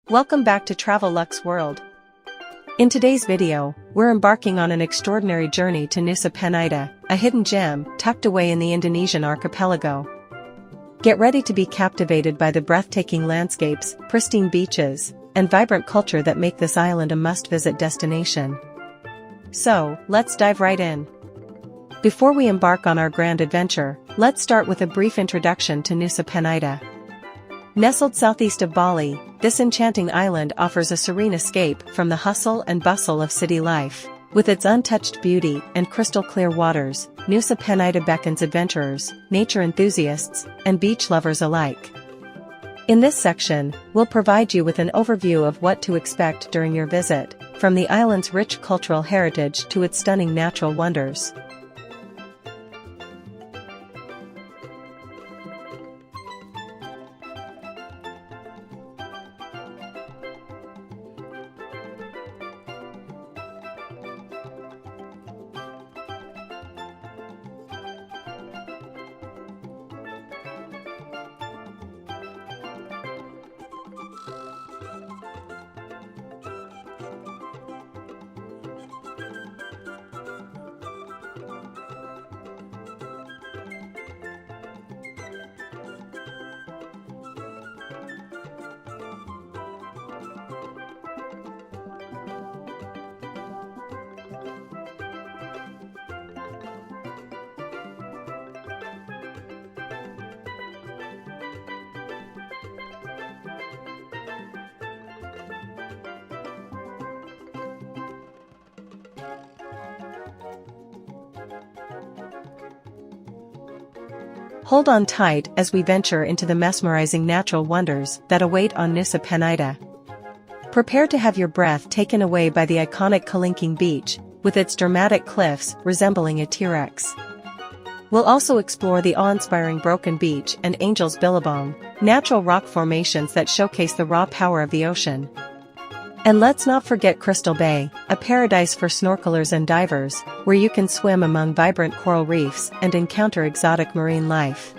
Welcome back to Travel Luxe World. In today's video, we're embarking on an extraordinary journey to Nusa Penida, a hidden gem tucked away in the Indonesian archipelago. Get ready to be captivated by the breathtaking landscapes, pristine beaches, and vibrant culture that make this island a must-visit destination. So, let's dive right in. Before we embark on our grand adventure, let's start with a brief introduction to Nusa Penida. Nestled southeast of Bali, this enchanting island offers a serene escape from the hustle and bustle of city life. With its untouched beauty and crystal-clear waters, Nusa Penida beckons adventurers, nature enthusiasts, and beach lovers alike. In this section, we'll provide you with an overview of what to expect during your visit, from the island's rich cultural heritage to its stunning natural wonders. Hold on tight as we venture into the mesmerizing natural wonders that await on Nusa Penida. Prepare to have your breath taken away by the iconic Kelingking beach, with its dramatic cliffs resembling a T-Rex. We'll also explore the awe-inspiring Broken Beach and Angel's Billabong, natural rock formations that showcase the raw power of the ocean. And let's not forget Crystal Bay, a paradise for snorkelers and divers, where you can swim among vibrant coral reefs and encounter exotic marine life.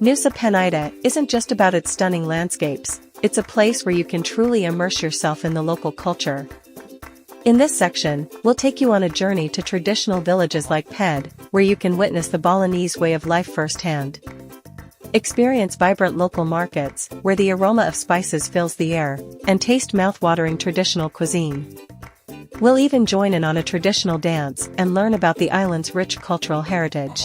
Nusa Penida isn't just about its stunning landscapes, it's a place where you can truly immerse yourself in the local culture. In this section, we'll take you on a journey to traditional villages like Ped, where you can witness the Balinese way of life firsthand. Experience vibrant local markets, where the aroma of spices fills the air, and taste mouth-watering traditional cuisine. We'll even join in on a traditional dance and learn about the island's rich cultural heritage.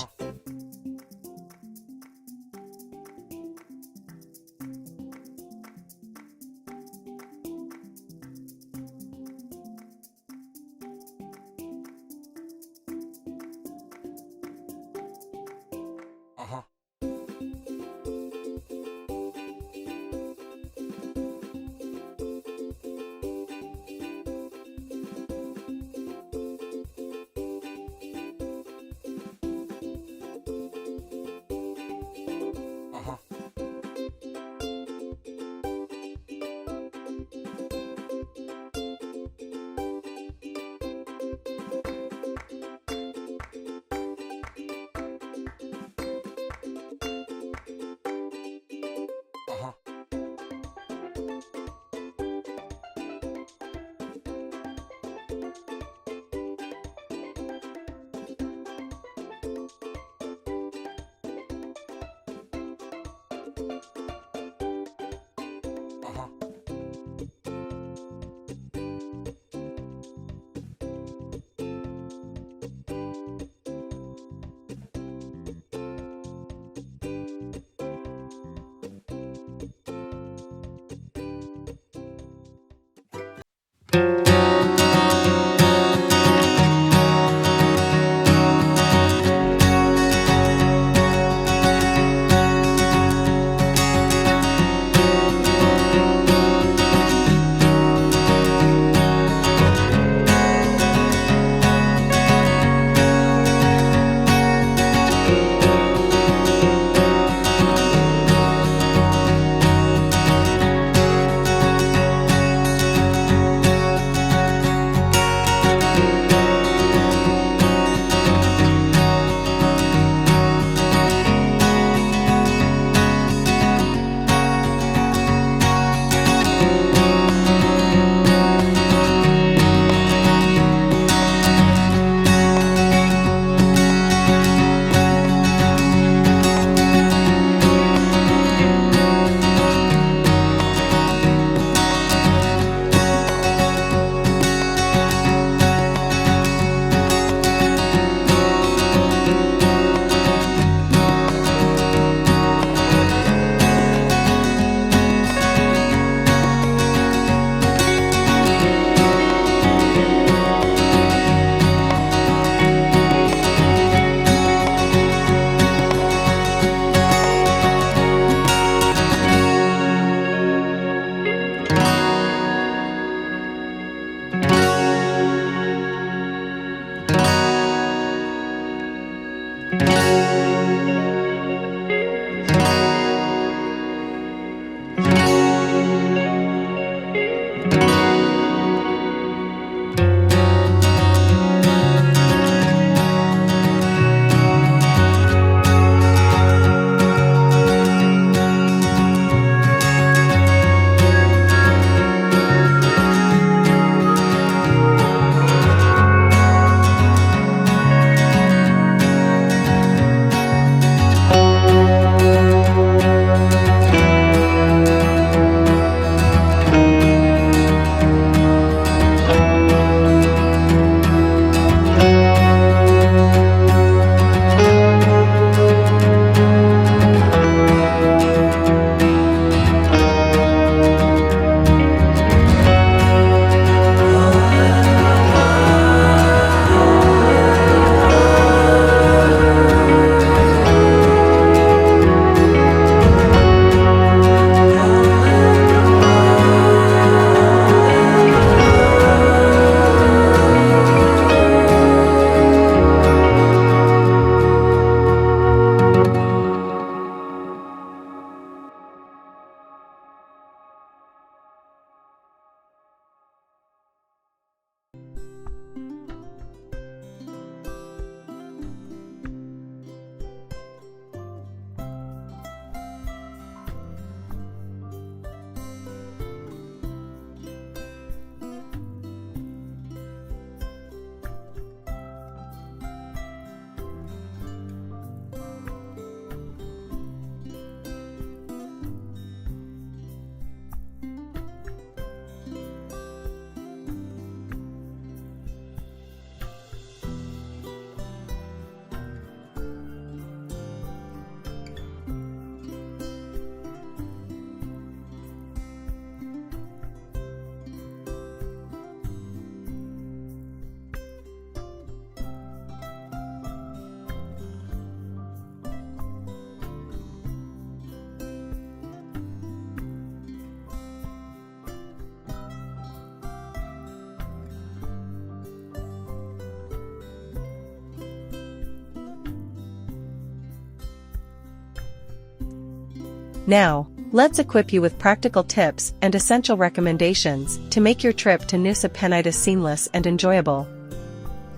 Now, let's equip you with practical tips and essential recommendations to make your trip to Nusa Penida seamless and enjoyable.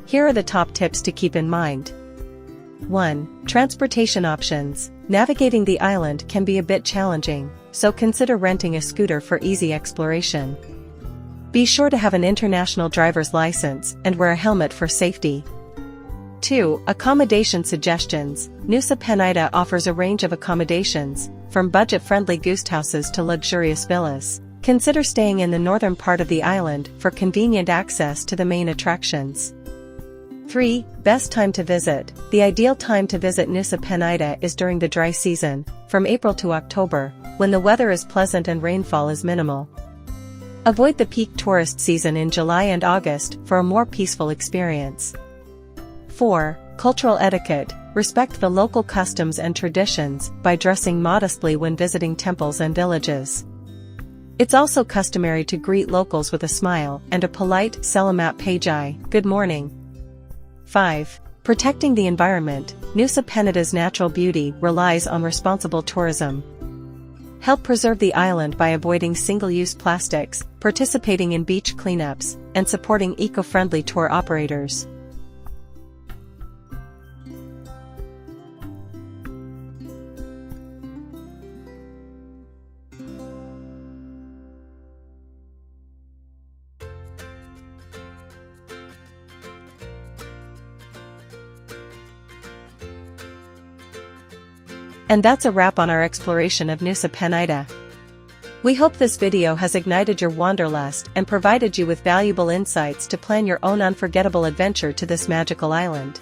Here are the top tips to keep in mind. 1. Transportation options. Navigating the island can be a bit challenging, so consider renting a scooter for easy exploration. Be sure to have an international driver's license and wear a helmet for safety. 2. Accommodation suggestions. Nusa Penida offers a range of accommodations, from budget-friendly guesthouses to luxurious villas. Consider staying in the northern part of the island for convenient access to the main attractions. 3. Best time to visit. The ideal time to visit Nusa Penida is during the dry season, from April to October, when the weather is pleasant and rainfall is minimal. Avoid the peak tourist season in July and August for a more peaceful experience. 4. Cultural etiquette. Respect the local customs and traditions by dressing modestly when visiting temples and villages. It's also customary to greet locals with a smile and a polite "Selamat pagi," good morning. 5. Protecting the environment. Nusa Penida's natural beauty relies on responsible tourism. Help preserve the island by avoiding single-use plastics, participating in beach cleanups, and supporting eco-friendly tour operators. And that's a wrap on our exploration of Nusa Penida. We hope this video has ignited your wanderlust and provided you with valuable insights to plan your own unforgettable adventure to this magical island.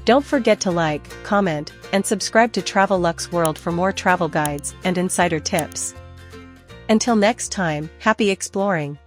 Don't forget to like, comment, and subscribe to Travel Luxe World for more travel guides and insider tips. Until next time, happy exploring!